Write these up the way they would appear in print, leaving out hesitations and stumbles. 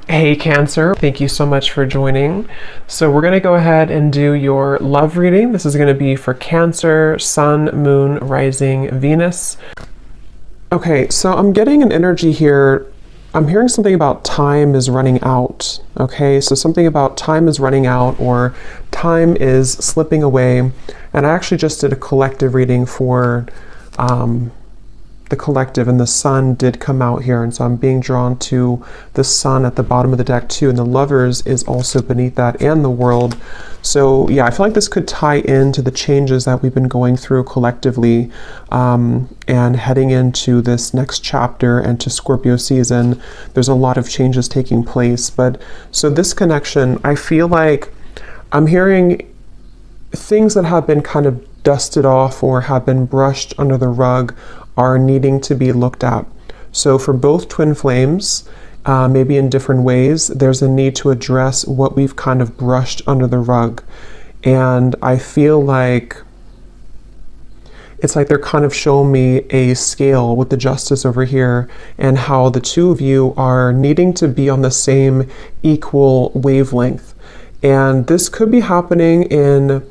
Hey Cancer, thank you so much for joining. So we're going to go ahead and do your love reading. This is going to be for Cancer, Sun, Moon, Rising, Venus. Okay, so I'm getting an energy here. I'm hearing something about time is running out. Okay, so something about time is running out or time is slipping away. And I actually just did a collective reading for the collective, and the sun did come out here, and so I'm being drawn to the sun at the bottom of the deck too, and the lovers is also beneath that, and the world. So yeah, I feel like this could tie into the changes that we've been going through collectively, and heading into this next chapter and to Scorpio season. There's a lot of changes taking place, but so this connection, I feel like I'm hearing things that have been kind of dusted off or have been brushed under the rug are needing to be looked at. So for both twin flames, maybe in different ways, there's a need to address what we've kind of brushed under the rug. And I feel like it's like they're kind of showing me a scale with the justice over here, and how the two of you are needing to be on the same equal wavelength. And this could be happening in,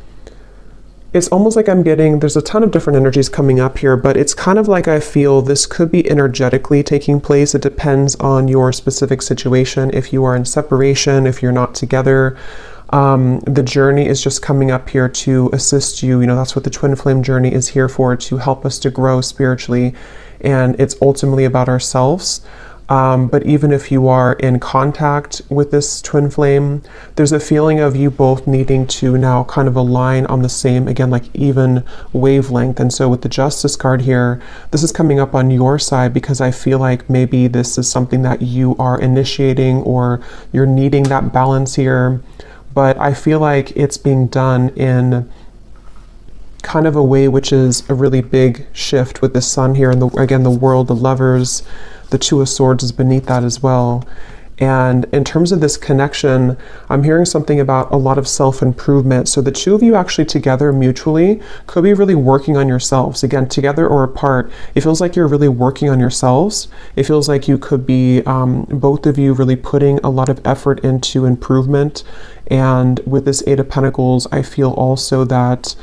it's almost like I'm getting, there's a ton of different energies coming up here, but it's kind of like I feel this could be energetically taking place. It depends on your specific situation. If you are in separation, if you're not together, the journey is just coming up here to assist you. You know, that's what the twin flame journey is here for, to help us to grow spiritually. And it's ultimately about ourselves. But even if you are in contact with this twin flame, there's a feeling of you both needing to now kind of align on the same, again, like even wavelength. And so with the Justice card here, this is coming up on your side because I feel like maybe this is something that you are initiating or you're needing that balance here. But I feel like it's being done in kind of a way which is a really big shift with the sun here, and again, the world, the lovers, the Two of Swords is beneath that as well. And in terms of this connection, I'm hearing something about a lot of self-improvement. So the two of you actually together mutually could be really working on yourselves. Again, together or apart, it feels like you're really working on yourselves. It feels like you could be, both of you really putting a lot of effort into improvement. And with this Eight of Pentacles, I feel also that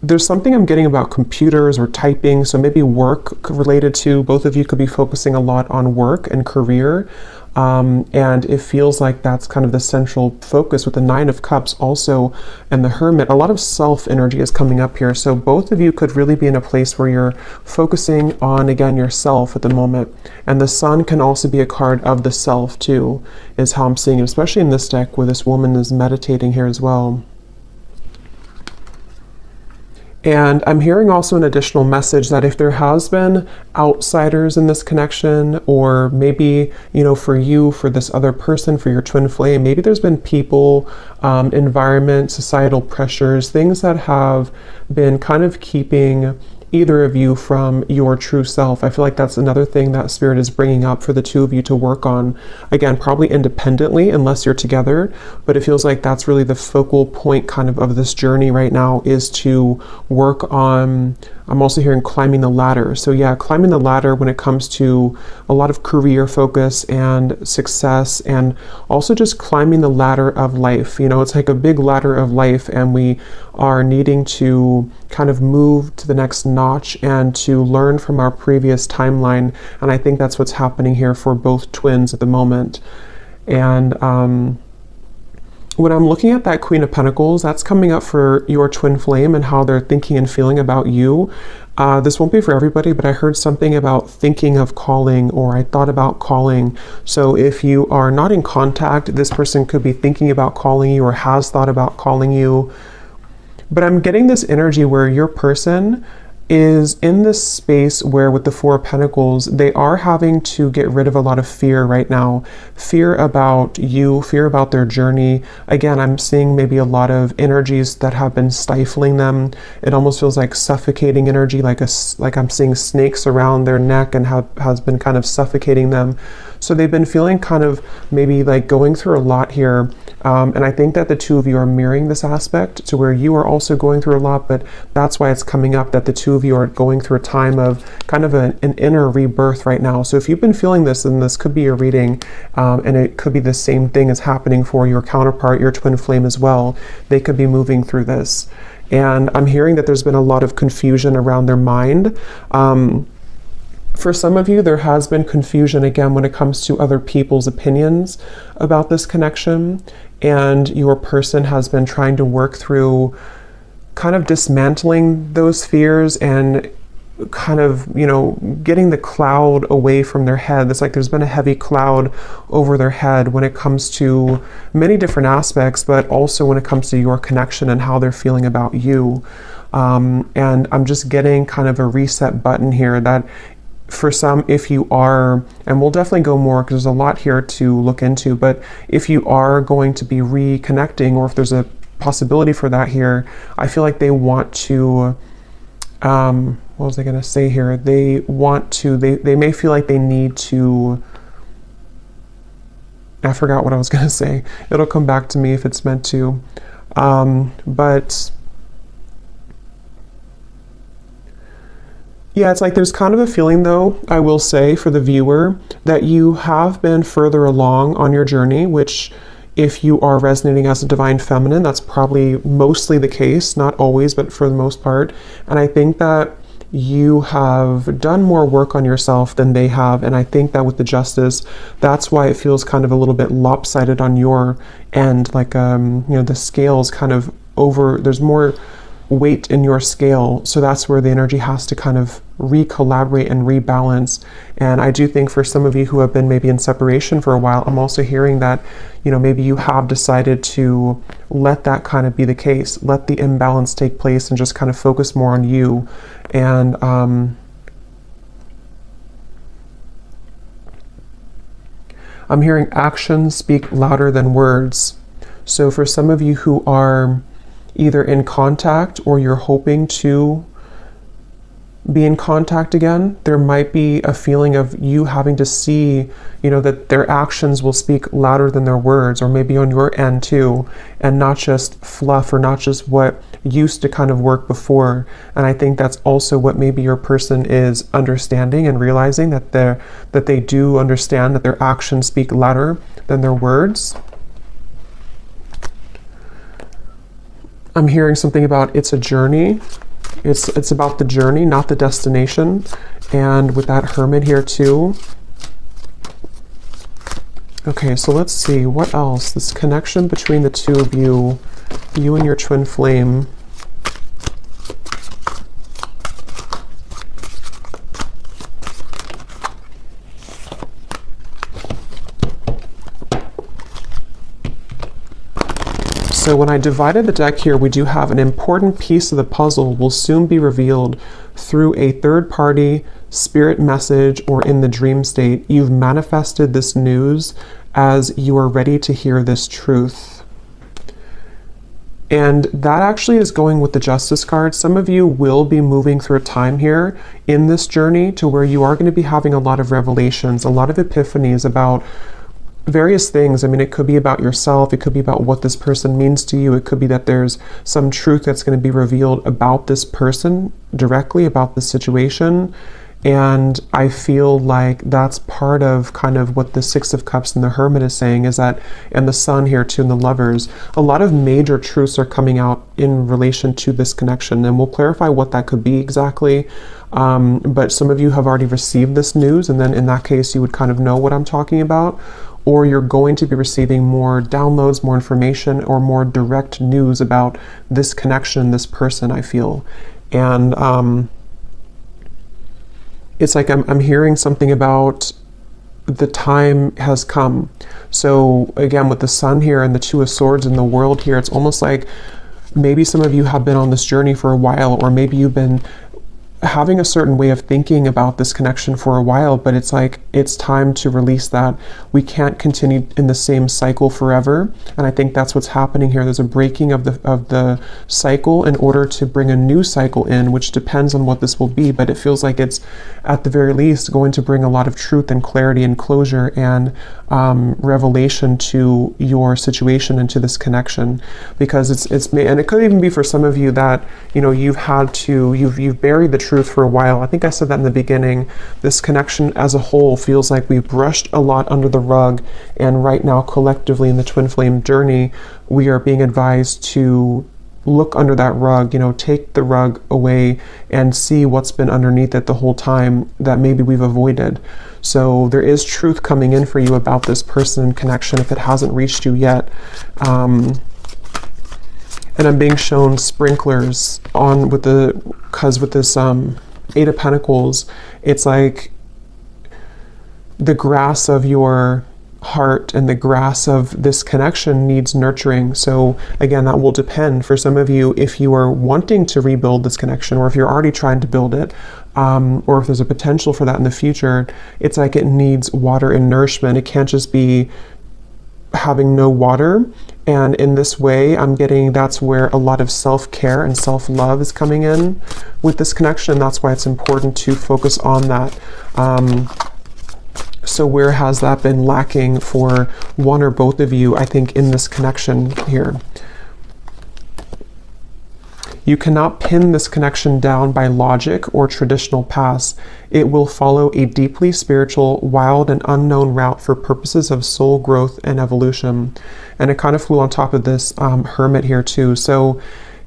there's something I'm getting about computers or typing, so maybe work related to, both of you could be focusing a lot on work and career, and it feels like that's kind of the central focus with the Nine of Cups also, and the Hermit. A lot of self energy is coming up here, so both of you could really be in a place where you're focusing on, again, yourself at the moment. And the Sun can also be a card of the self too, is how I'm seeing it, especially in this deck where this woman is meditating here as well. And I'm hearing also an additional message that if there has been outsiders in this connection, or maybe, you know, for you, for this other person, for your twin flame, maybe there's been people, environment, societal pressures, things that have been kind of keeping either of you from your true self. I feel like that's another thing that Spirit is bringing up for the two of you to work on. Again, probably independently unless you're together, but it feels like that's really the focal point kind of this journey right now, is to work on, I'm also hearing climbing the ladder. So yeah, climbing the ladder when it comes to a lot of career focus and success, and also just climbing the ladder of life. You know, it's like a big ladder of life, and we are needing to kind of move to the next notch and to learn from our previous timeline. And I think that's what's happening here for both twins at the moment. And when I'm looking at that Queen of Pentacles, that's coming up for your twin flame and how they're thinking and feeling about you. This won't be for everybody, but I heard something about thinking of calling, or I thought about calling. So if you are not in contact, this person could be thinking about calling you or has thought about calling you. But I'm getting this energy where your person is in this space where, with the Four of Pentacles, they are having to get rid of a lot of fear right now. Fear about you, fear about their journey. Again, I'm seeing maybe a lot of energies that have been stifling them. It almost feels like suffocating energy, like I'm seeing snakes around their neck and has been kind of suffocating them. So they've been feeling kind of maybe like going through a lot here. And I think that the two of you are mirroring this aspect to where you are also going through a lot, but that's why it's coming up that the two of you are going through a time of kind of an inner rebirth right now. So if you've been feeling this, then this could be your reading, and it could be the same thing as happening for your counterpart, your twin flame as well. They could be moving through this. And I'm hearing that there's been a lot of confusion around their mind. For some of you, there has been confusion again when it comes to other people's opinions about this connection, and your person has been trying to work through kind of dismantling those fears and kind of, you know, getting the cloud away from their head. It's like there's been a heavy cloud over their head when it comes to many different aspects, but also when it comes to your connection and how they're feeling about you. And I'm just getting kind of a reset button here that for some, if you are, and we'll definitely go more because there's a lot here to look into, but if you are going to be reconnecting, or if there's a possibility for that here, I feel like they want to, what was I going to say here? They want to, they may feel like they need to, I forgot what I was going to say. It'll come back to me if it's meant to. But yeah, it's like there's kind of a feeling though, I will say for the viewer, that you have been further along on your journey, which if you are resonating as a divine feminine, that's probably mostly the case, not always, but for the most part. And I think that you have done more work on yourself than they have. And I think that with the justice, that's why it feels kind of a little bit lopsided on your end. Like, you know, the scale's kind of over, there's more weight in your scale. So that's where the energy has to kind of re-collaborate and rebalance. And I do think for some of you who have been maybe in separation for a while, I'm also hearing that, you know, maybe you have decided to let that kind of be the case, let the imbalance take place and just kind of focus more on you. And I'm hearing actions speak louder than words. So for some of you who are either in contact or you're hoping to be in contact again, there might be a feeling of you having to see, you know, that their actions will speak louder than their words, or maybe on your end too, and not just fluff or not just what used to kind of work before. And I think that's also what maybe your person is understanding and realizing, that they do understand that their actions speak louder than their words. I'm hearing something about it's a journey. It's about the journey, not the destination. And with that Hermit here too. Okay, so let's see what else. This connection between the two of you, you and your twin flame. So when I divided the deck here, we do have an important piece of the puzzle will soon be revealed through a third-party spirit message or in the dream state. You've manifested this news as you are ready to hear this truth. And that actually is going with the Justice card. Some of you will be moving through a time here in this journey to where you are going to be having a lot of revelations, a lot of epiphanies about various things. I mean, it could be about yourself, it could be about what this person means to you, it could be that there's some truth that's going to be revealed about this person directly, about the situation. And I feel like that's part of kind of what the Six of Cups and the Hermit is saying, is that, and the Sun here too, and the Lovers, a lot of major truths are coming out in relation to this connection, and we'll clarify what that could be exactly. But some of you have already received this news, and then in that case you would kind of know what I'm talking about, or you're going to be receiving more downloads, more information, or more direct news about this connection, this person, I feel. And it's like I'm hearing something about the time has come. So again, with the Sun here and the Two of Swords and the World here, it's almost like maybe some of you have been on this journey for a while, or maybe you've been having a certain way of thinking about this connection for a while, but it's like it's time to release that. We can't continue in the same cycle forever, and I think that's what's happening here. There's a breaking of the cycle in order to bring a new cycle in, which depends on what this will be, but it feels like it's at the very least going to bring a lot of truth and clarity and closure and revelation to your situation and to this connection, because it's and it could even be for some of you that, you know, you've buried the truth for a while. I think I said that in the beginning. This connection as a whole feels like we've brushed a lot under the rug, and right now collectively in the twin flame journey, we are being advised to look under that rug, you know, take the rug away and see what's been underneath it the whole time that maybe we've avoided. So there is truth coming in for you about this person and connection if it hasn't reached you yet. And I'm being shown sprinklers on with this Eight of Pentacles, it's like the grass of your heart and the grass of this connection needs nurturing. So again, that will depend for some of you if you are wanting to rebuild this connection, or if you're already trying to build it, or if there's a potential for that in the future. It's like it needs water and nourishment. It can't just be having no water. And in this way, I'm getting that's where a lot of self-care and self-love is coming in with this connection. That's why it's important to focus on that. So where has that been lacking for one or both of you, I think, in this connection here? You cannot pin this connection down by logic or traditional paths. It will follow a deeply spiritual, wild, and unknown route for purposes of soul growth and evolution. And it kind of flew on top of this hermit here too. So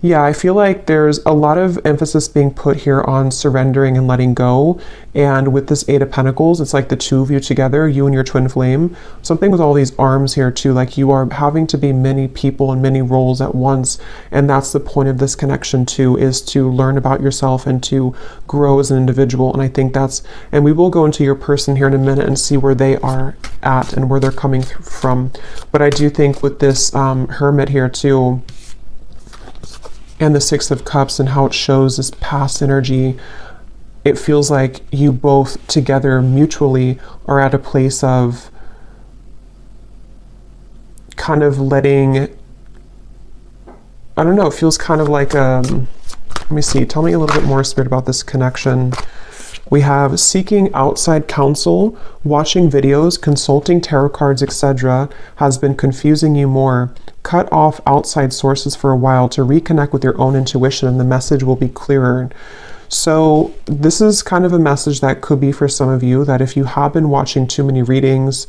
yeah, I feel like there's a lot of emphasis being put here on surrendering and letting go. And with this Eight of Pentacles, it's like the two of you together, you and your twin flame. Something with all these arms here too, like you are having to be many people and many roles at once. And that's the point of this connection too, is to learn about yourself and to grow as an individual. And I think and we will go into your person here in a minute and see where they are at and where they're coming from. But I do think with this hermit here too, and the Six of Cups and how it shows this past energy, it feels like you both together mutually are at a place of kind of letting, I don't know, it feels kind of like, let me see, tell me a little bit more, Spirit, about this connection. We have seeking outside counsel, watching videos, consulting tarot cards, etc. has been confusing you more. Cut off outside sources for a while to reconnect with your own intuition, and the message will be clearer. So this is kind of a message that could be for some of you, that if you have been watching too many readings,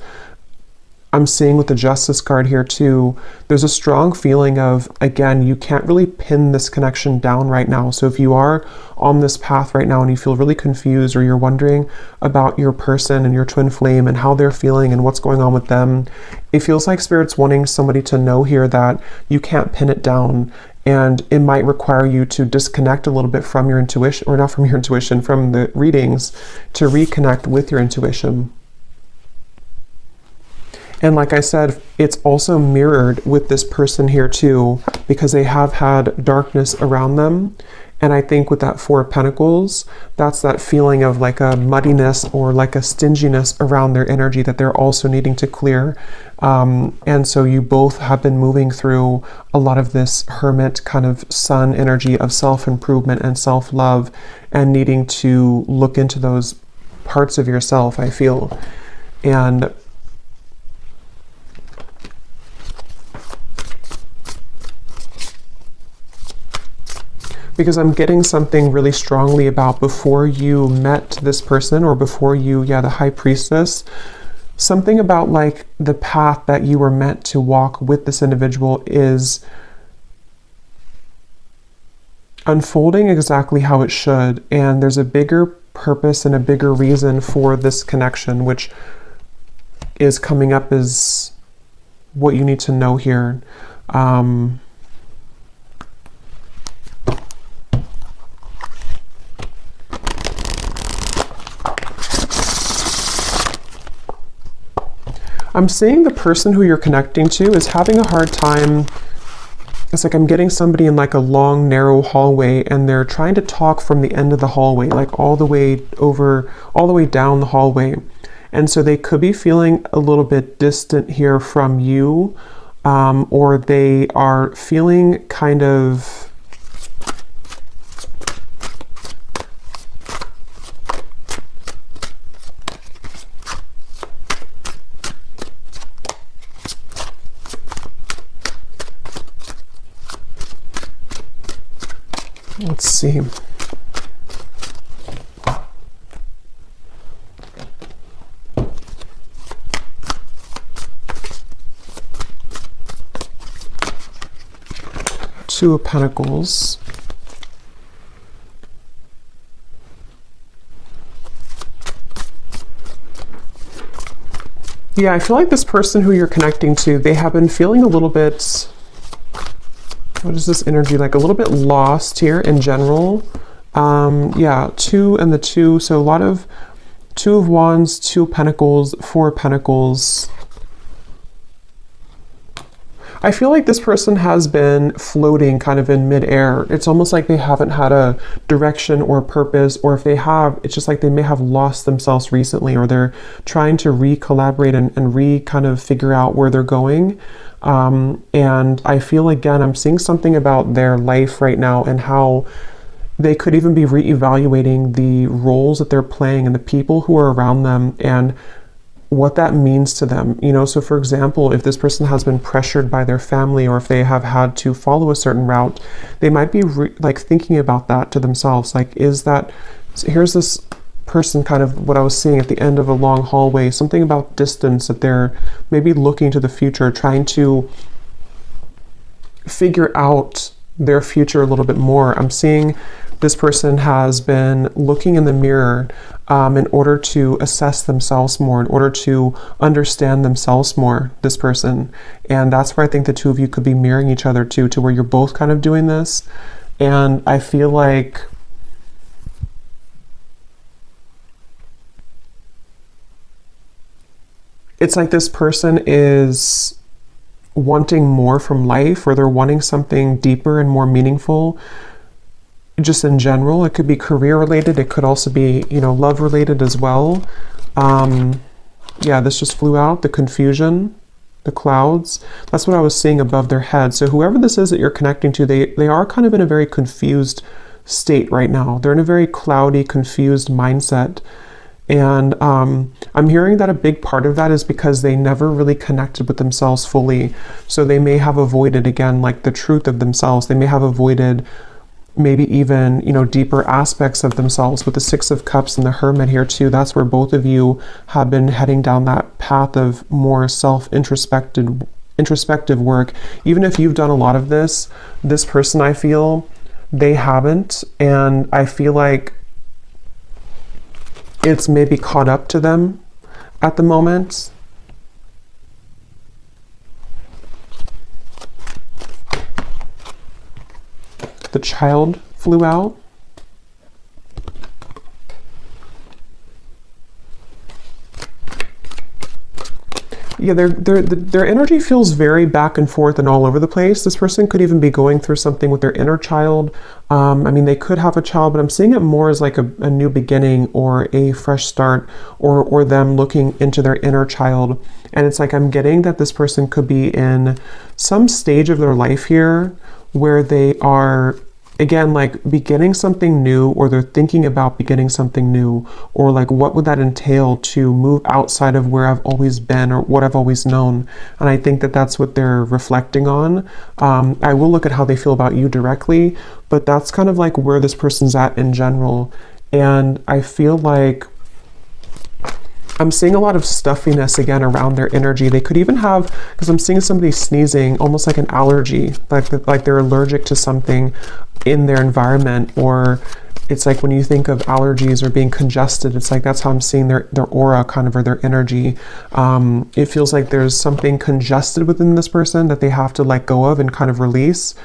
I'm seeing with the Justice card here too, there's a strong feeling of, again, you can't really pin this connection down right now. So if you are on this path right now and you feel really confused, or you're wondering about your person and your twin flame and how they're feeling and what's going on with them, it feels like Spirit's wanting somebody to know here that you can't pin it down. And it might require you to disconnect a little bit from your intuition, or not from your intuition, from the readings, to reconnect with your intuition. And like I said, it's also mirrored with this person here too, because they have had darkness around them. And I think with that Four of Pentacles, that's that feeling of like a muddiness or like a stinginess around their energy that they're also needing to clear. And so you both have been moving through a lot of this hermit kind of sun energy of self-improvement and self-love, and needing to look into those parts of yourself, I feel. And because I'm getting something really strongly about before you met this person, or before you, the High Priestess, something about like the path that you were meant to walk with this individual is unfolding exactly how it should. And there's a bigger purpose and a bigger reason for this connection, which is coming up as what you need to know here. I'm seeing the person who you're connecting to is having a hard time It's like I'm getting somebody in like a long, narrow hallway, and they're trying to talk from the end of the hallway, like all the way over, all the way down the hallway. And so they could be feeling a little bit distant here from you, or they are feeling kind of, let's see. Two of Pentacles. Yeah, I feel like this person who you're connecting to, they have been feeling a little bit, what is this energy like? A little bit lost here in general. Yeah, 2 and the 2. So a lot of 2 of Wands, 2 of Pentacles, 4 of Pentacles. I feel like this person has been floating kind of in midair. It's almost like they haven't had a direction or a purpose, or if they have, it's just like they may have lost themselves recently, or they're trying to re-collaborate and kind of figure out where they're going. And I feel, again, I'm seeing something about their life right now and how they could even be re-evaluating the roles that they're playing and the people who are around them and what that means to them. You know, so for example, if this person has been pressured by their family, or if they have had to follow a certain route, they might be like thinking about that to themselves. Like, is that, here's this person, kind of what I was seeing at the end of a long hallway, something about distance, that they're maybe looking to the future, trying to figure out their future a little bit more. I'm seeing this person has been looking in the mirror in order to assess themselves more, in order to understand themselves more, this person. And that's where I think the two of you could be mirroring each other to where you're both kind of doing this. And I feel like it's like this person is wanting more from life, or they're wanting something deeper and more meaningful. Just in general, it could be career related. It could also be, you know, love related as well. Yeah, this just flew out, the confusion, the clouds. That's what I was seeing above their head. So whoever this is that you're connecting to, they are kind of in a very confused state right now. They're in a very cloudy, confused mindset. And I'm hearing that a big part of that is because they never really connected with themselves fully. So they may have avoided, again, like the truth of themselves. They may have avoided maybe even, you know, deeper aspects of themselves. With the Six of Cups and the Hermit here too, that's where both of you have been heading down that path of more introspective work. Even if you've done a lot of this person, I feel, they haven't. And I feel like it's maybe caught up to them at the moment. The Child flew out. Yeah, their energy feels very back and forth and all over the place. This person could even be going through something with their inner child. I mean, they could have a child, but I'm seeing it more as like a new beginning or a fresh start, or them looking into their inner child. And it's like I'm getting that this person could be in some stage of their life here where they are, again, like beginning something new, or they're thinking about beginning something new, or like what would that entail to move outside of where I've always been or what I've always known. And I think that that's what they're reflecting on. I will look at how they feel about you directly, but that's kind of like where this person's at in general. And I feel like I'm seeing a lot of stuffiness again around their energy. They could even have, because I'm seeing somebody sneezing, almost like an allergy, like they're allergic to something in their environment. Or it's like when you think of allergies or being congested, it's like that's how I'm seeing their aura kind of, or their energy. It feels like there's something congested within this person that they have to let go of and kind of release.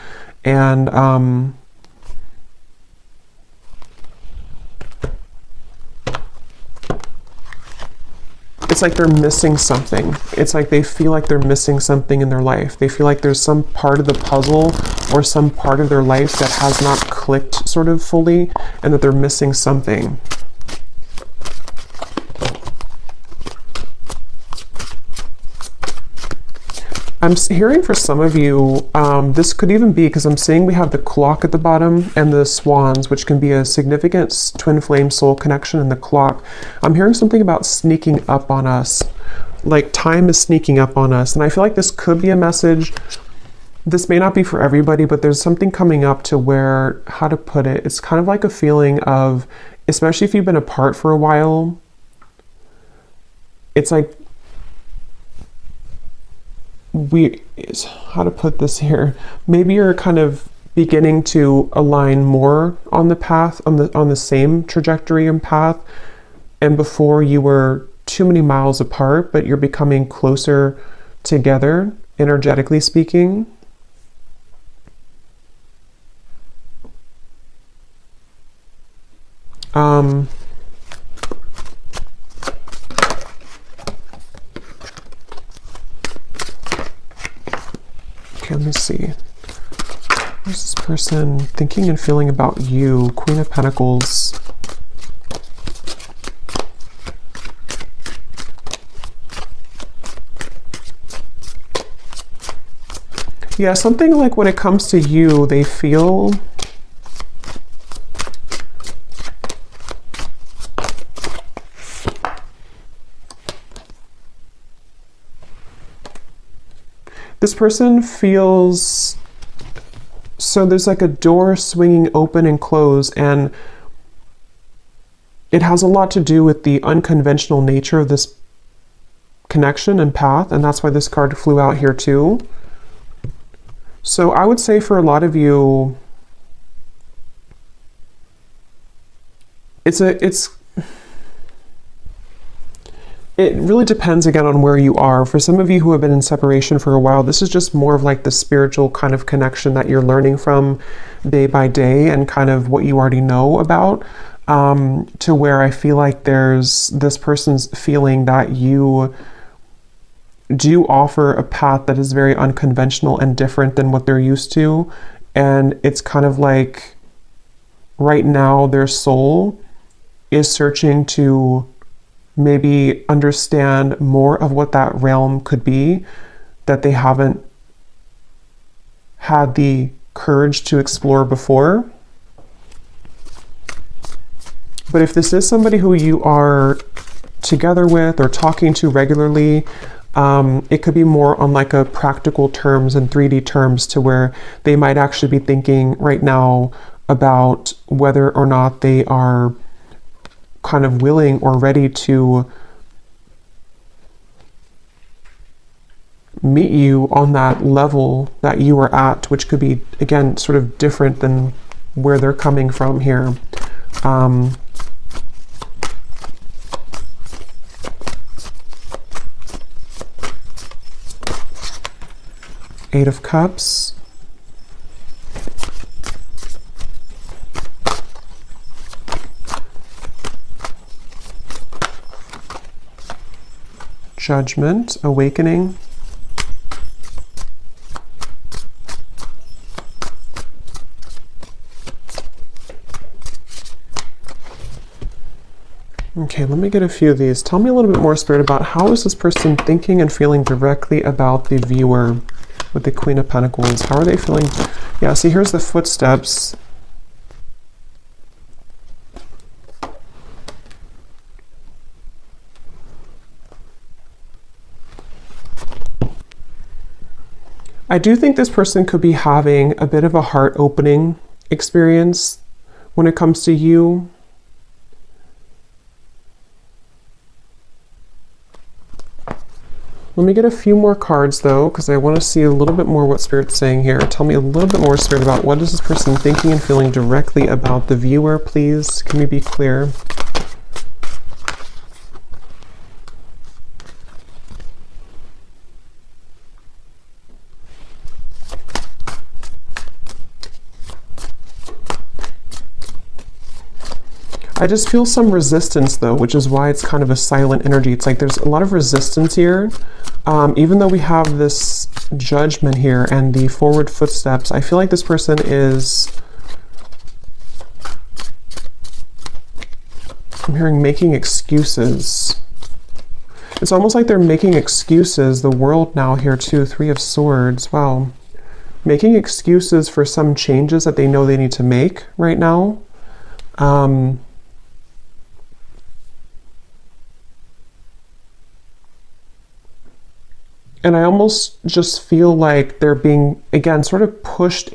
And it's like they're missing something. It's like they feel like they're missing something in their life. They feel like there's some part of the puzzle or some part of their life that has not clicked sort of fully, and that they're missing something. I'm hearing for some of you, this could even be because I'm seeing we have the clock at the bottom and the swans, which can be a significant twin flame soul connection in the clock. I'm hearing something about sneaking up on us, like time is sneaking up on us. And I feel like this could be a message. This may not be for everybody, but there's something coming up to where, how to put it, it's kind of like a feeling of, especially if you've been apart for a while, it's like, how to put this here, maybe you're kind of beginning to align more on the path, on the same trajectory and path, and before you were too many miles apart, but you're becoming closer together, energetically speaking. Okay, let me see. What's this person thinking and feeling about you? Queen of Pentacles. Yeah, something like when it comes to you, they feel this person feels, so there's like a door swinging open and close, and it has a lot to do with the unconventional nature of this connection and path, and that's why this card flew out here too. So I would say for a lot of you, it really depends again on where you are. For some of you who have been in separation for a while, this is just more of like the spiritual kind of connection that you're learning from day by day and kind of what you already know about, to where I feel like there's this person's feeling that you do offer a path that is very unconventional and different than what they're used to. And it's kind of like right now their soul is searching to maybe understand more of what that realm could be that they haven't had the courage to explore before. But if this is somebody who you are together with or talking to regularly, it could be more on like a practical terms and 3D terms, to where they might actually be thinking right now about whether or not they are kind of willing or ready to meet you on that level that you are at, which could be, again, sort of different than where they're coming from here. Eight of Cups. Judgment, Awakening. Okay, let me get a few of these. Tell me a little bit more, Spirit, about how is this person thinking and feeling directly about the viewer with the Queen of Pentacles? How are they feeling? Yeah, see, here's the footsteps. I do think this person could be having a bit of a heart-opening experience when it comes to you. Let me get a few more cards though, because I want to see a little bit more what Spirit's saying here. Tell me a little bit more, Spirit, about what is this person thinking and feeling directly about the viewer, please. Can we be clear? I just feel some resistance though, which is why it's kind of a silent energy. It's like there's a lot of resistance here. Even though we have this judgment here and the forward footsteps, I feel like this person is, I'm hearing making excuses. It's almost like they're making excuses. The world now here too, 3 of Swords. Wow. Making excuses for some changes that they know they need to make right now. And I almost just feel like they're being, again, sort of pushed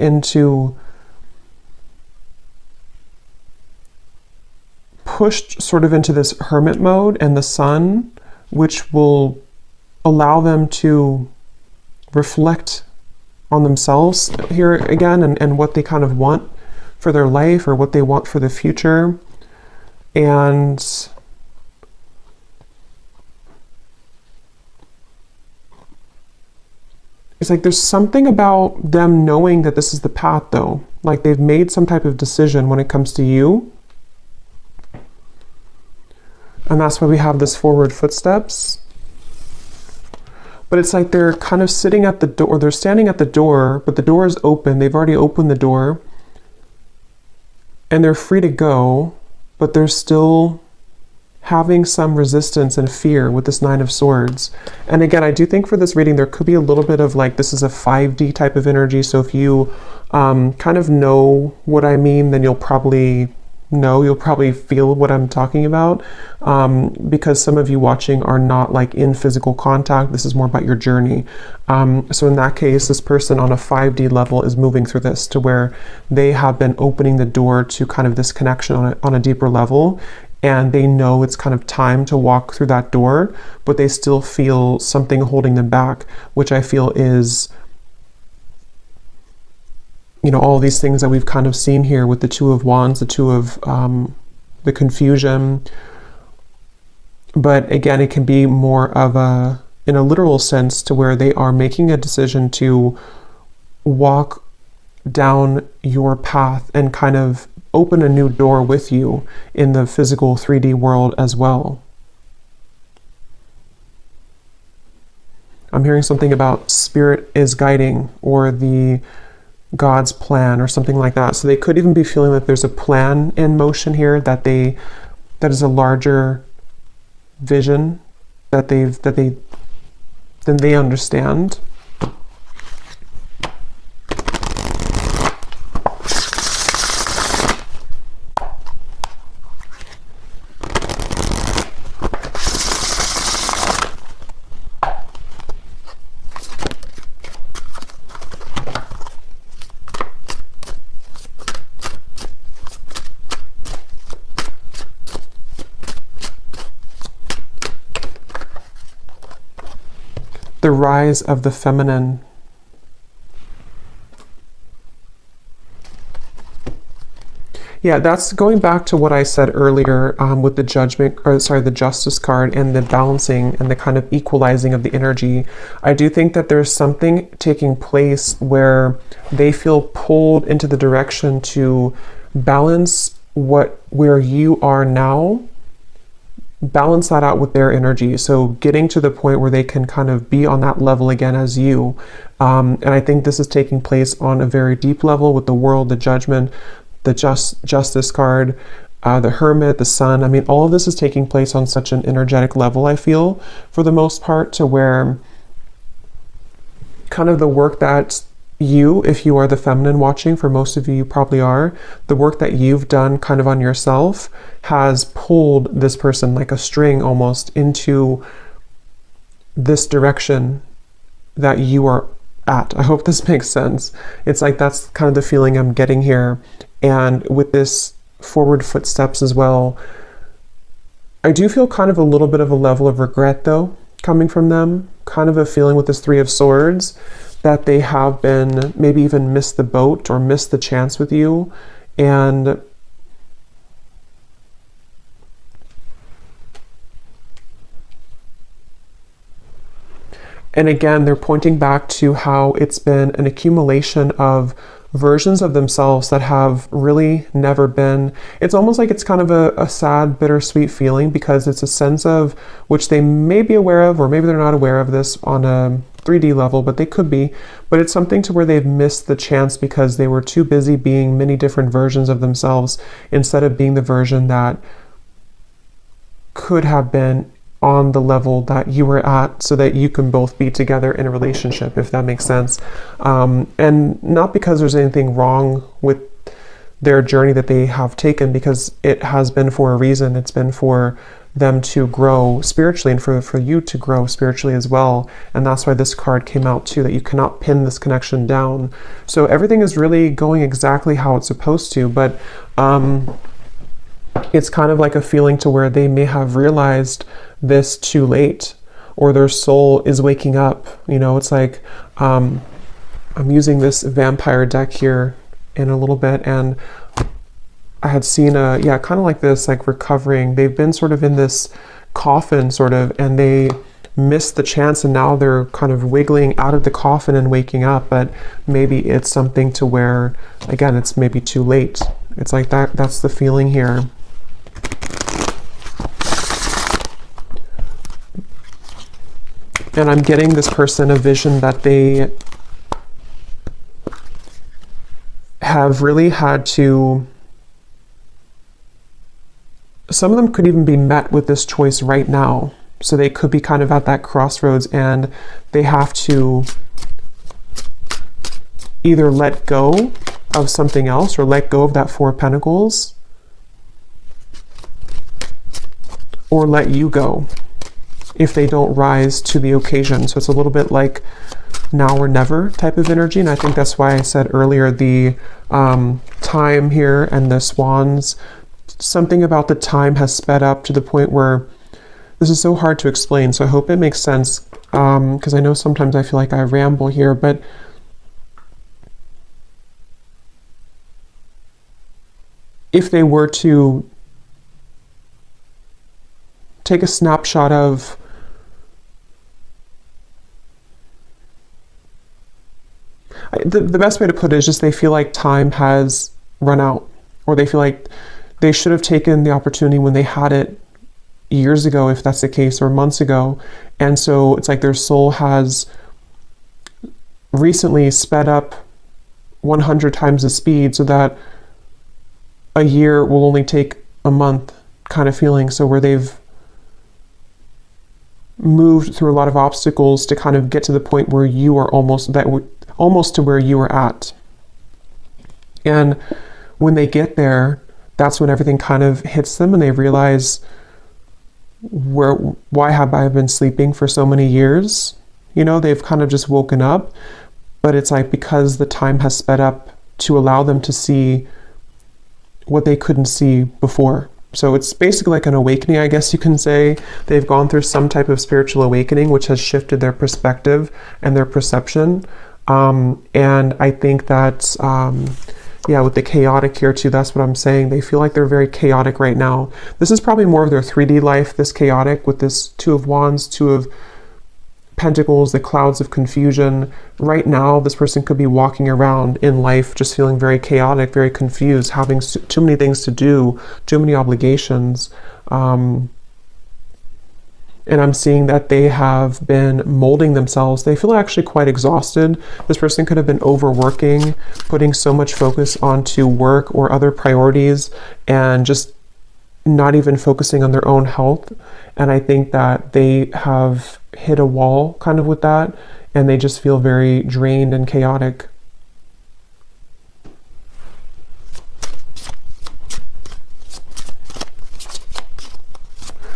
sort of into this hermit mode and the sun, which will allow them to reflect on themselves here again and what they kind of want for their life or what they want for the future. And it's like there's something about them knowing that this is the path though. Like they've made some type of decision when it comes to you. And that's why we have this forward footsteps. But it's like they're kind of sitting at the door, they're standing at the door, but the door is open. They've already opened the door. And they're free to go, but they're still having some resistance and fear with this 9 of Swords. And again, I do think for this reading, there could be a little bit of like, this is a 5D type of energy. So if you kind of know what I mean, then you'll probably feel what I'm talking about, because some of you watching are not like in physical contact. This is more about your journey. So in that case, this person on a 5D level is moving through this to where they have been opening the door to kind of this connection on a deeper level. And they know it's kind of time to walk through that door, but they still feel something holding them back, which I feel is, you know, all these things that we've kind of seen here with the 2 of Wands, the 2 of the confusion. But again, it can be more of a, in a literal sense, to where they are making a decision to walk down your path and kind of open a new door with you in the physical 3D world as well. I'm hearing something about spirit is guiding, or the God's plan, or something like that. So they could even be feeling that there's a plan in motion here, that is a larger vision that they understand. The rise of the feminine. Yeah, that's going back to what I said earlier with the judgment, or sorry, the justice card and the balancing and the kind of equalizing of the energy. I do think that there's something taking place where they feel pulled into the direction to balance where you are now, balance that out with their energy. So getting to the point where they can kind of be on that level again as you. And I think this is taking place on a very deep level with the World, the Judgment, the Justice card, the Hermit, the Sun. I mean, all of this is taking place on such an energetic level, I feel, for the most part, to where kind of the work that you, if you are the feminine watching, for most of you, you probably are, the work that you've done kind of on yourself has pulled this person like a string almost into this direction that you are at. I hope this makes sense. It's like that's kind of the feeling I'm getting here. And with this forward footsteps as well, I do feel kind of a little bit of a level of regret though, coming from them, kind of a feeling with this 3 of Swords that they have been maybe even missed the boat or missed the chance with you. And again, they're pointing back to how it's been an accumulation of versions of themselves that have really never been. It's almost like it's kind of a sad, bittersweet feeling, because it's a sense of which they may be aware of, or maybe they're not aware of this on a 3D level, but they could be. But it's something to where they've missed the chance because they were too busy being many different versions of themselves instead of being the version that could have been on the level that you were at, so that you can both be together in a relationship, if that makes sense. And not because there's anything wrong with their journey that they have taken, because it has been for a reason. It's been for them to grow spiritually, and for you to grow spiritually as well. And that's why this card came out too, that you cannot pin this connection down. So everything is really going exactly how it's supposed to, but it's kind of like a feeling to where they may have realized this too late, or their soul is waking up. You know, it's like, I'm using this vampire deck here in a little bit, and I had seen kind of like this, like recovering. They've been sort of in this coffin sort of, and they missed the chance, and now they're kind of wiggling out of the coffin and waking up. But maybe it's something to where, again, it's maybe too late. It's like that's the feeling here. And I'm getting this person a vision that they have really had to, some of them could even be met with this choice right now. So they could be kind of at that crossroads, and they have to either let go of something else, or let go of that Four of Pentacles, or let you go if they don't rise to the occasion. So it's a little bit like now or never type of energy. And I think that's why I said earlier the time here and the swans, something about the time has sped up to the point where this is so hard to explain. So I hope it makes sense, because I know sometimes I feel like I ramble here, but if they were to take a snapshot of the best way to put it is just they feel like time has run out, or they feel like they should have taken the opportunity when they had it years ago, if that's the case, or months ago. And so it's like their soul has recently sped up 100 times the speed, so that a year will only take a month kind of feeling. So where they've moved through a lot of obstacles to kind of get to the point where you are almost to where you were at. And when they get there, that's when everything kind of hits them, and they realize, why have I been sleeping for so many years? You know, they've kind of just woken up, but it's like because the time has sped up to allow them to see what they couldn't see before. So it's basically like an awakening, I guess you can say. They've gone through some type of spiritual awakening, which has shifted their perspective and their perception. And I think that, with the chaotic here too, that's what I'm saying. They feel like they're very chaotic right now. This is probably more of their 3D life, this chaotic, with this Two of Wands, Two of Pentacles, the clouds of confusion. Right now, this person could be walking around in life just feeling very chaotic, very confused, having too many things to do, too many obligations. And I'm seeing that they have been molding themselves. They feel actually quite exhausted. This person could have been overworking, putting so much focus onto work or other priorities, and just not even focusing on their own health. And I think that they have hit a wall kind of with that, and they just feel very drained and chaotic.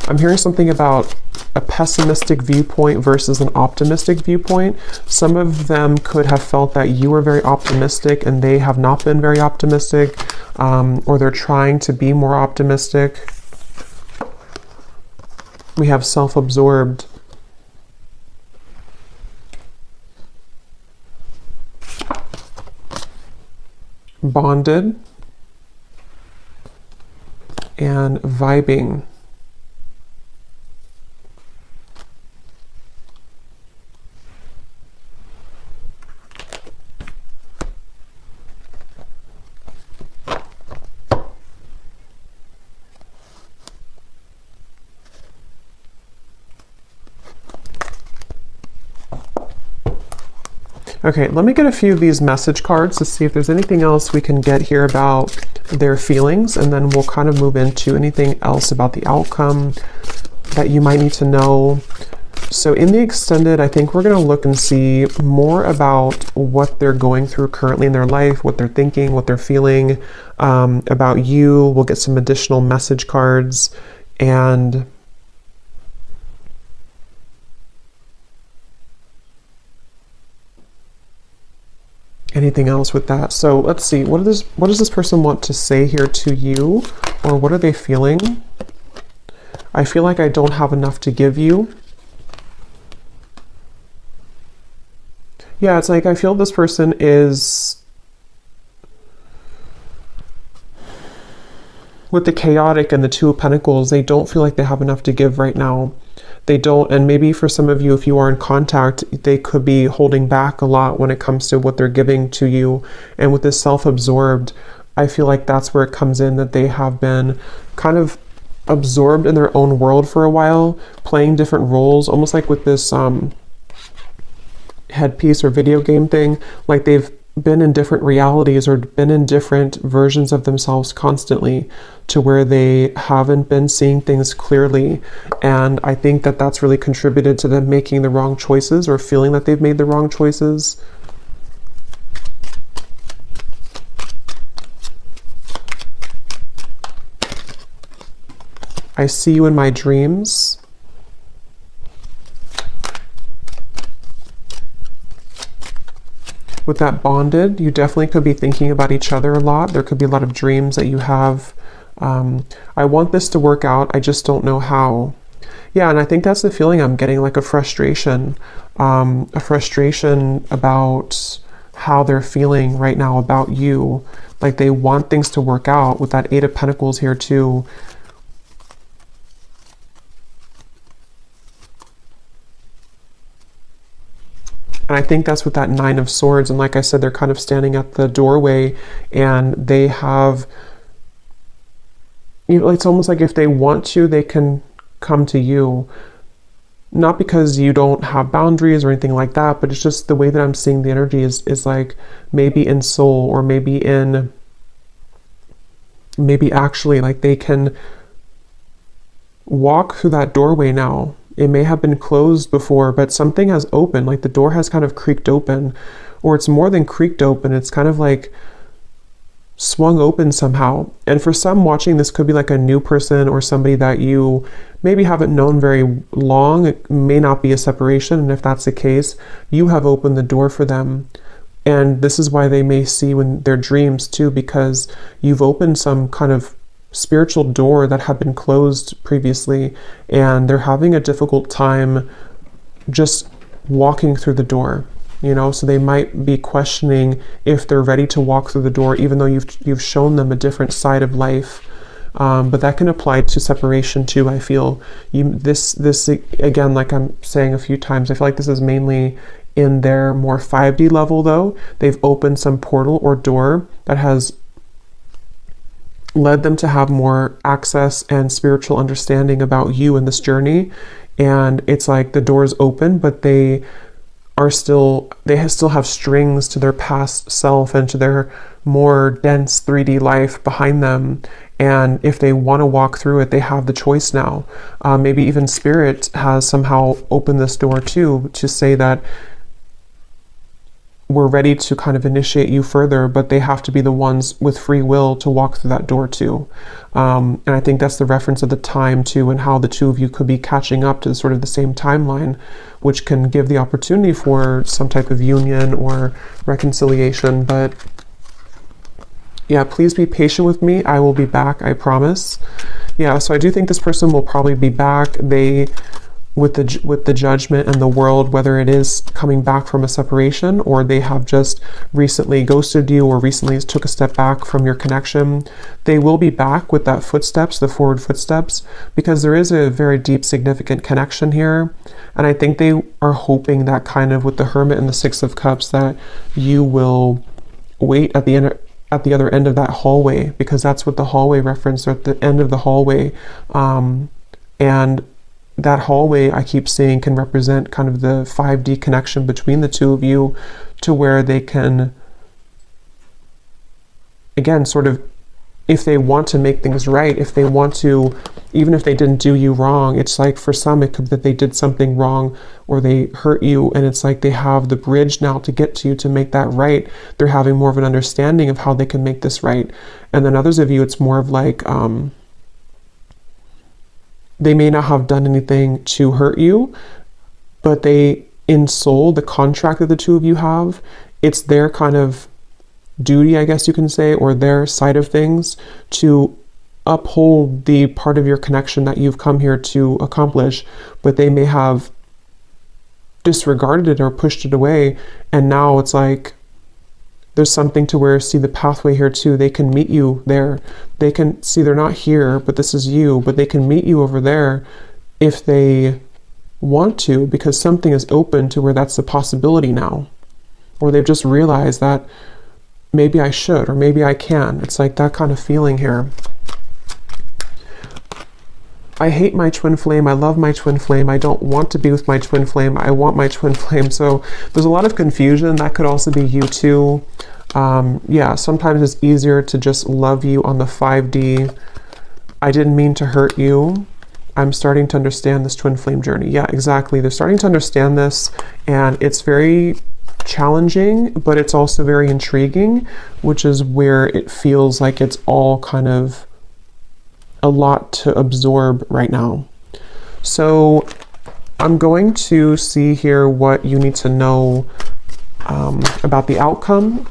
I'm hearing something about a pessimistic viewpoint versus an optimistic viewpoint. Some of them could have felt that you were very optimistic and they have not been very optimistic, or they're trying to be more optimistic. We have self-absorbed. Bonded. And vibing. Okay, let me get a few of these message cards to see if there's anything else we can get here about their feelings, and then we'll kind of move into anything else about the outcome that you might need to know. So in the extended, I think we're going to look and see more about what they're going through currently in their life, what they're thinking, what they're feeling about you. We'll get some additional message cards, and anything else with that. So let's see, what does this person want to say here to you, or what are they feeling? I feel like I don't have enough to give you. Yeah, it's like I feel this person is, with the chaotic and the Two of Pentacles, they don't feel like they have enough to give right now. They don't, and maybe for some of you, if you are in contact, they could be holding back a lot when it comes to what they're giving to you. And with this self-absorbed, I feel like that's where it comes in, that they have been kind of absorbed in their own world for a while, playing different roles, almost like with this headpiece or video game thing, like they've been in different realities or been in different versions of themselves constantly, to where they haven't been seeing things clearly. And I think that that's really contributed to them making the wrong choices, or feeling that they've made the wrong choices. I see you in my dreams. With that bonded, you definitely could be thinking about each other a lot. There could be a lot of dreams that you have. I want this to work out, I just don't know how. Yeah, and I think that's the feeling I'm getting, like a frustration about how they're feeling right now about you. Like they want things to work out, with that Eight of Pentacles here too. And I think that's with that Nine of Swords. And like I said, they're kind of standing at the doorway, and they have, you know, it's almost like if they want to, they can come to you. Not because you don't have boundaries or anything like that, but it's just the way that I'm seeing the energy is like maybe in soul, or maybe actually like they can walk through that doorway now. It may have been closed before, but something has opened, like the door has kind of creaked open, or it's more than creaked open. It's kind of like swung open somehow. And for some watching, this could be like a new person, or somebody that you maybe haven't known very long. It may not be a separation. And if that's the case, you have opened the door for them. And this is why they may see when their dreams too, because you've opened some kind of spiritual door that had been closed previously, and they're having a difficult time just walking through the door, you know. So they might be questioning if they're ready to walk through the door, even though you've shown them a different side of life. But that can apply to separation too. I feel this again, like I'm saying a few times, I feel like this is mainly in their more 5D level though. They've opened some portal or door that has led them to have more access and spiritual understanding about you in this journey. And it's like the door's open, but they still have strings to their past self and to their more dense 3D life behind them. And if they want to walk through it, they have the choice now. Maybe even Spirit has somehow opened this door too, to say that we're ready to kind of initiate you further, but they have to be the ones with free will to walk through that door too. And I think that's the reference of the time too, and how the two of you could be catching up to sort of the same timeline, which can give the opportunity for some type of union or reconciliation. But yeah, please be patient with me. I will be back, I promise. Yeah, so I do think this person will probably be back. With the judgment and the world, whether it is coming back from a separation, or they have just recently ghosted you, or recently took a step back from your connection, they will be back with that footsteps, the forward footsteps, because there is a very deep, significant connection here. And I think they are hoping that kind of with the Hermit and the Six of Cups, that you will wait at the other end of that hallway, because that's what the hallway reference, or at the end of the hallway. And that hallway I keep seeing can represent kind of the 5D connection between the two of you, to where they can, again, sort of, if they want to make things right, if they want to, even if they didn't do you wrong, it's like for some it could be that they did something wrong or they hurt you, and it's like they have the bridge now to get to you to make that right. They're having more of an understanding of how they can make this right. And then others of you, it's more of like, they may not have done anything to hurt you, but they, in soul, the contract that the two of you have, it's their kind of duty, I guess you can say, or their side of things, to uphold the part of your connection that you've come here to accomplish, but they may have disregarded it or pushed it away. And now it's like there's something to where, see the pathway here too, they can meet you there. They can see they're not here, but this is you, but they can meet you over there if they want to, because something is open to where that's a possibility now. Or they've just realized that maybe I should, or maybe I can. It's like that kind of feeling here. I hate my twin flame. I love my twin flame. I don't want to be with my twin flame. I want my twin flame. So there's a lot of confusion. That could also be you too. Yeah, sometimes it's easier to just love you on the 5D. I didn't mean to hurt you. I'm starting to understand this twin flame journey. Yeah, exactly. They're starting to understand this, and it's very challenging, but it's also very intriguing, which is where it feels like it's all kind of a lot to absorb right now. So I'm going to see here what you need to know about the outcome,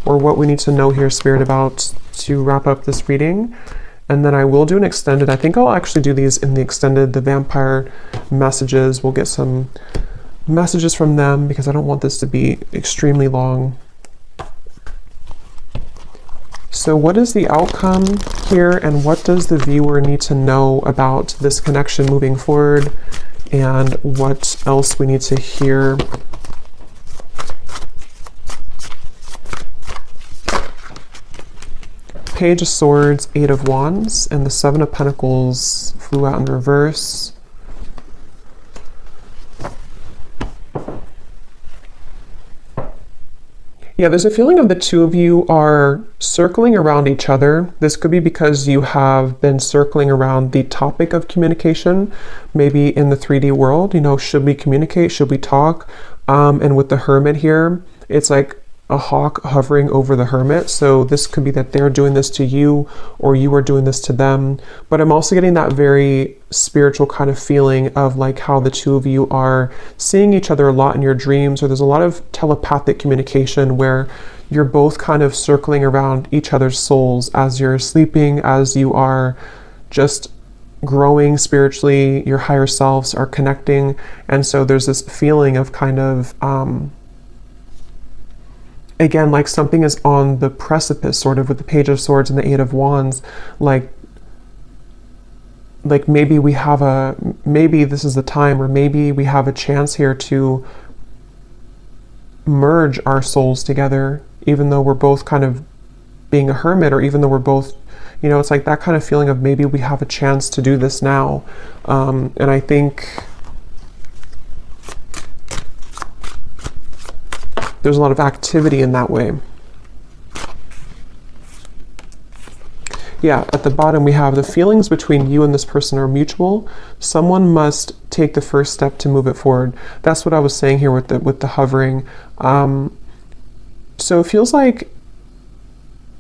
or what we need to know here, Spirit, about to wrap up this reading. And then I will do an extended. I think I'll actually do these in the extended, the vampire messages. We'll get some messages from them because I don't want this to be extremely long. So what is the outcome here, and what does the viewer need to know about this connection moving forward, and what else we need to hear? Page of Swords, 8 of Wands, and the 7 of Pentacles flew out in reverse. Yeah, there's a feeling of the two of you are circling around each other. This could be because you have been circling around the topic of communication, maybe in the 3D world, you know, should we communicate? Should we talk? And with the Hermit here, it's like a hawk hovering over the Hermit. So this could be that they're doing this to you, or you are doing this to them. But I'm also getting that very spiritual kind of feeling of like how the two of you are seeing each other a lot in your dreams, or there's a lot of telepathic communication where you're both kind of circling around each other's souls as you're sleeping, as you are just growing spiritually, your higher selves are connecting. And so there's this feeling of kind of again, like something is on the precipice, sort of, with the Page of Swords and the 8 of Wands, like maybe we have maybe this is the time, or maybe we have a chance here to merge our souls together, even though we're both kind of being a hermit, or even though we're both, you know, it's like that kind of feeling of maybe we have a chance to do this now. And I think there's a lot of activity in that way. Yeah, at the bottom we have the feelings between you and this person are mutual. Someone must take the first step to move it forward. That's what I was saying here with the hovering. So it feels like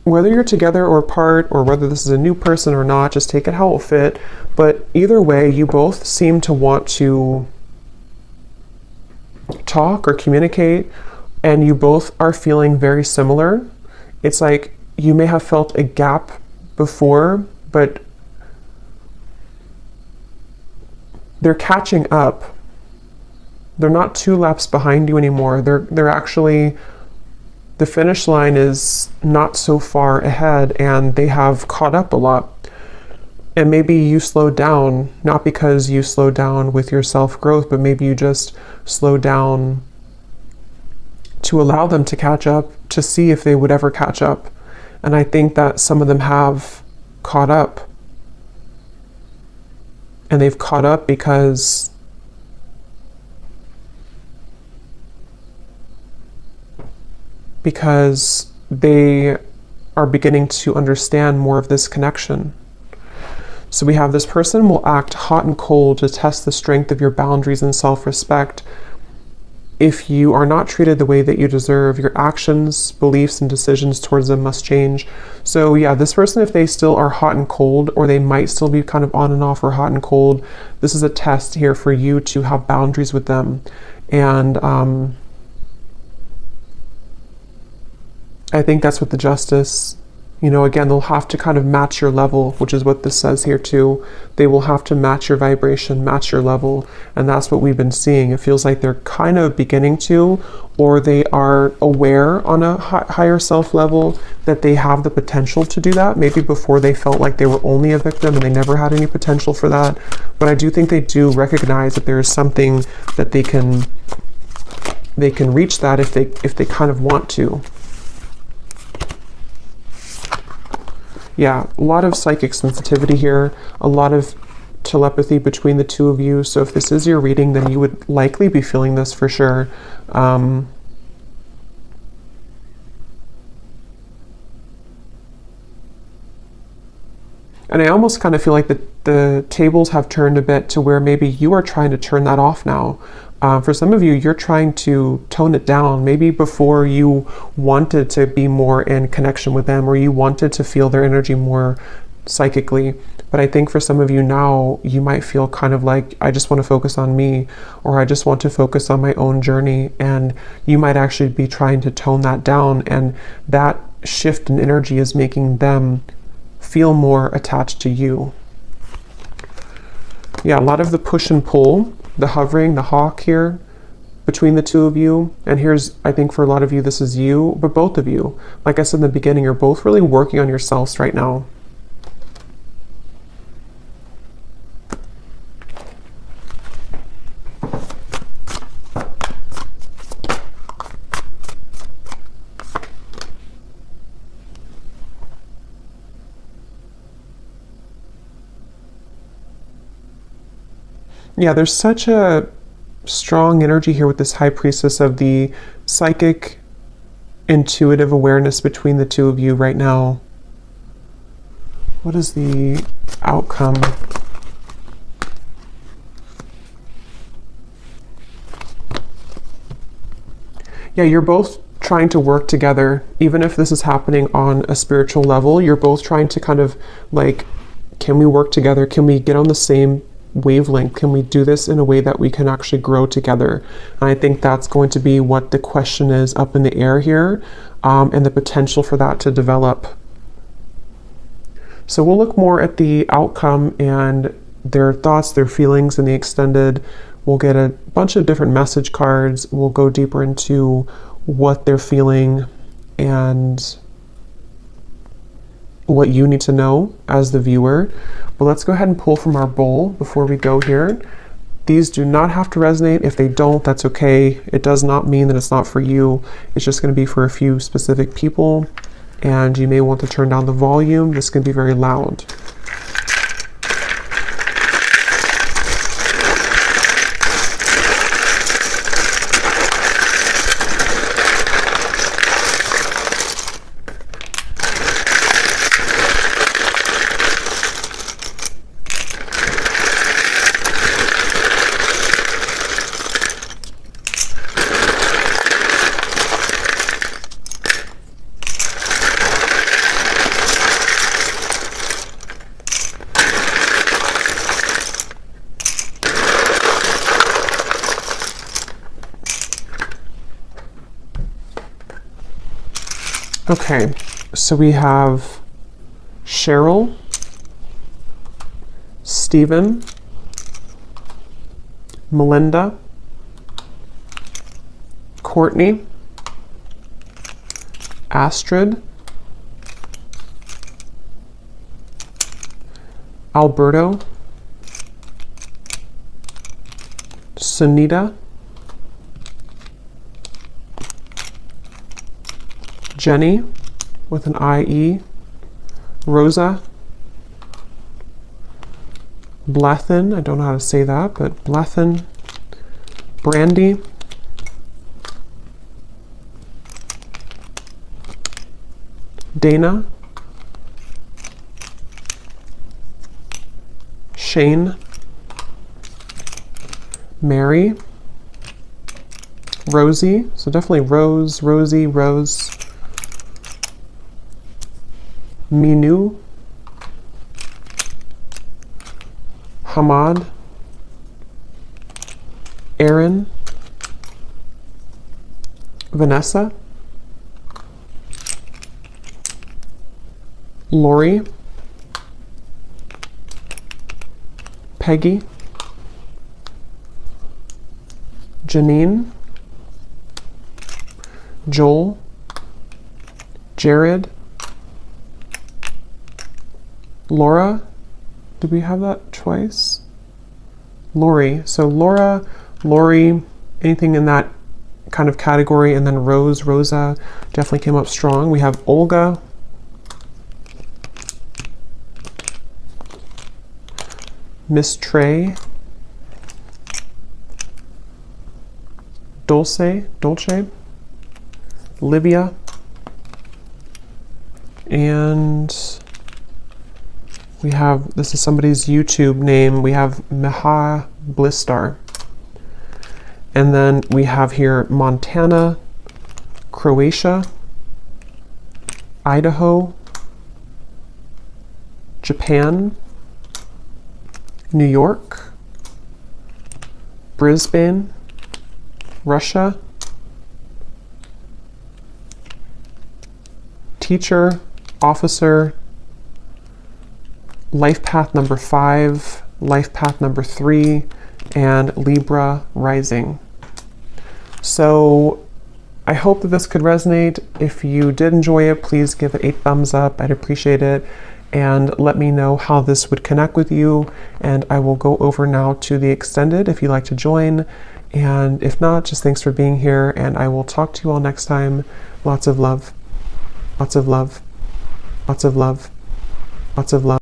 whether you're together or apart, or whether this is a new person or not, just take it how it will fit. But either way, you both seem to want to talk or communicate, and you both are feeling very similar. It's like you may have felt a gap before, but they're catching up. They're not 2 laps behind you anymore. They're actually, the finish line is not so far ahead, and they have caught up a lot. And maybe you slowed down, not because you slowed down with your self-growth, but maybe you just slowed down to allow them to catch up, to see if they would ever catch up. And I think that some of them have caught up. and they've caught up because they are beginning to understand more of this connection. So we have this person will act hot and cold to test the strength of your boundaries and self-respect. If you are not treated the way that you deserve, your actions, beliefs, and decisions towards them must change. So yeah, this person, if they still are hot and cold, or they might still be kind of on and off or hot and cold, this is a test here for you to have boundaries with them. And I think that's what the Justice, you know, again, they'll have to kind of match your level, which is what this says here too. They will have to match your vibration, match your level. And that's what we've been seeing. It feels like they're kind of beginning to, or they are aware on a higher self level that they have the potential to do that. Maybe before they felt like they were only a victim and they never had any potential for that. But I do think they do recognize that there is something that they can reach that if they kind of want to. Yeah, a lot of psychic sensitivity here, a lot of telepathy between the two of you. So if this is your reading, then you would likely be feeling this for sure. And I almost kind of feel like the tables have turned a bit to where maybe you are trying to turn that off now. For some of you, you're trying to tone it down. Maybe before you wanted to be more in connection with them, or you wanted to feel their energy more psychically. But I think for some of you now, you might feel kind of like, I just want to focus on me, or I just want to focus on my own journey. And you might actually be trying to tone that down. And that shift in energy is making them feel more attached to you. Yeah, a lot of the push and pull, the hovering, the hawk here between the two of you. And here's, I think for a lot of you, this is you, but both of you, like I said in the beginning, you're both really working on yourselves right now. Yeah, there's such a strong energy here with this High Priestess of the psychic, intuitive awareness between the two of you right now. What is the outcome? Yeah, you're both trying to work together. Even if this is happening on a spiritual level, you're both trying to kind of like, can we work together? Can we get on the same wavelength? Can we do this in a way that we can actually grow together? And I think that's going to be what the question is up in the air here, and the potential for that to develop. So we'll look more at the outcome and their thoughts, their feelings in the extended. We'll get a bunch of different message cards. We'll go deeper into what they're feeling and what you need to know as the viewer. But let's go ahead and pull from our bowl before we go here. These do not have to resonate. If they don't, that's okay. It does not mean that it's not for you. It's just going to be for a few specific people. And you may want to turn down the volume. This can be very loud. Okay, so we have Cheryl, Stephen, Melinda, Courtney, Astrid, Alberto, Sunita, Jenny with an IE, Rosa, Blethen, I don't know how to say that, but Blethen, Brandy, Dana, Shane, Mary, Rosie, so definitely Rose, Rosie, Rose, Minu, Hamad, Aaron, Vanessa, Lori, Peggy, Janine, Joel, Jared, Laura, did we have that twice? Lori, so Laura, Lori, anything in that kind of category, and then Rose, Rosa definitely came up strong. We have Olga, Miss Trey, Dolce, Livia, and we have, this is somebody's YouTube name, we have Meha Blistar. And then we have here Montana, Croatia, Idaho, Japan, New York, Brisbane, Russia, teacher, officer, life path number 5, life path number 3, and Libra rising. So I hope that this could resonate. If you did enjoy it, please give it a thumbs up. I'd appreciate it. And let me know how this would connect with you. And I will go over now to the extended if you'd like to join. And if not, just thanks for being here. And I will talk to you all next time. Lots of love. Lots of love. Lots of love. Lots of love.